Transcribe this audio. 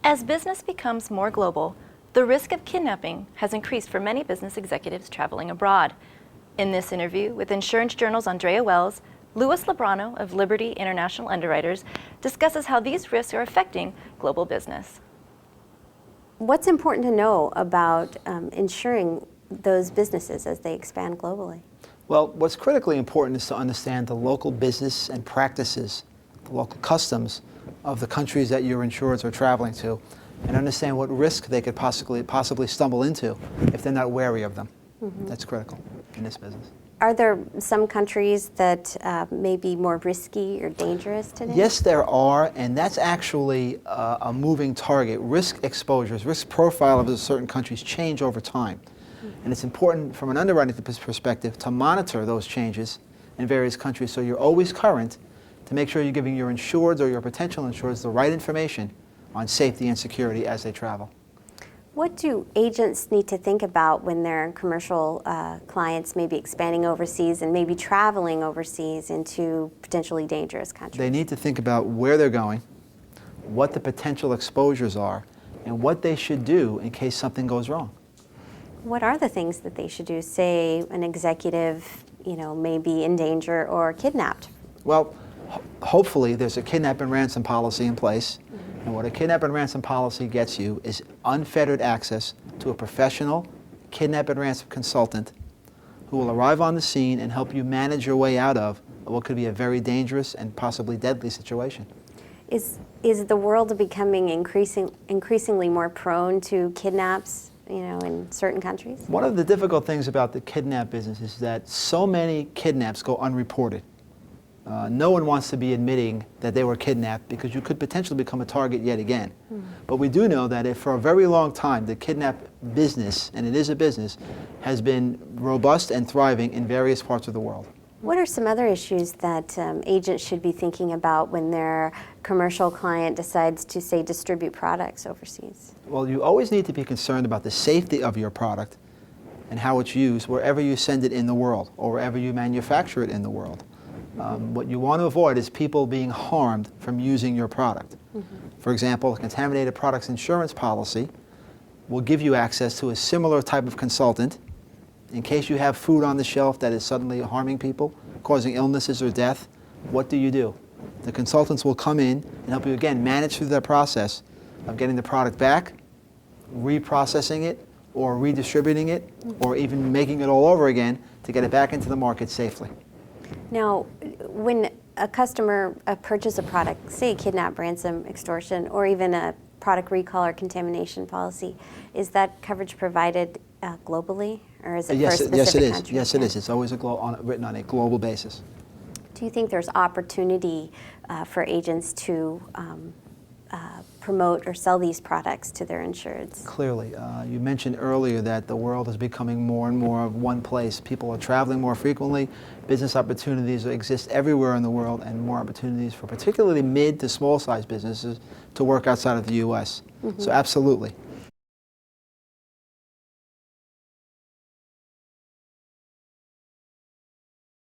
As business becomes more global, the risk of kidnapping has increased for many business executives traveling abroad. In this interview with Insurance Journal's Andrea Wells, Lubrano of Liberty International Underwriters discusses how these risks are affecting global business. What's important to know about insuring those businesses as they expand globally? Well, what's critically important is to understand the local business and practices, the local customs of the countries that your insureds are traveling to, and understand what risk they could possibly stumble into if they're not wary of them. Mm-hmm. That's critical in this business. Are there some countries that may be more risky or dangerous today? Yes, there are, and that's actually a moving target. Risk exposures, risk profile of certain countries change over time. And it's important from an underwriting perspective to monitor those changes in various countries so you're always current to make sure you're giving your insureds or your potential insureds the right information on safety and security as they travel. What do agents need to think about when their commercial clients may be expanding overseas and maybe traveling overseas into potentially dangerous countries? They need to think about where they're going, what the potential exposures are, and what they should do in case something goes wrong. What are the things that they should do? Say an executive, may be in danger or kidnapped. Well, hopefully there's a kidnap and ransom policy in place. Mm-hmm. And what a kidnap and ransom policy gets you is unfettered access to a professional kidnap and ransom consultant who will arrive on the scene and help you manage your way out of what could be a very dangerous and possibly deadly situation. Is the world becoming increasingly more prone to kidnaps? In certain countries? One of the difficult things about the kidnap business is that so many kidnaps go unreported. No one wants to be admitting that they were kidnapped because you could potentially become a target yet again. Mm. But we do know that if for a very long time the kidnap business, and it is a business, has been robust and thriving in various parts of the world. What are some other issues that agents should be thinking about when their commercial client decides to, say, distribute products overseas? Well, you always need to be concerned about the safety of your product and how it's used wherever you send it in the world or wherever you manufacture it in the world. What you want to avoid is people being harmed from using your product. Mm-hmm. For example, a contaminated products insurance policy will give you access to a similar type of consultant in case you have food on the shelf that is suddenly harming people, causing illnesses or death. What do? The consultants will come in and help you, again, manage through that process of getting the product back, reprocessing it, or redistributing it, or even making it all over again to get it back into the market safely. Now, when a customer purchases a product, say kidnap, ransom, extortion, or even a product recall or contamination policy, is that coverage provided globally, or is it for a specific country? Yes, it is. It's always written on a global basis. Do you think there's opportunity for agents to promote or sell these products to their insureds? Clearly. You mentioned earlier that the world is becoming more and more of one place. People are traveling more frequently. Business opportunities exist everywhere in the world, and more opportunities for particularly mid to small-sized businesses to work outside of the U.S. Mm-hmm. So absolutely.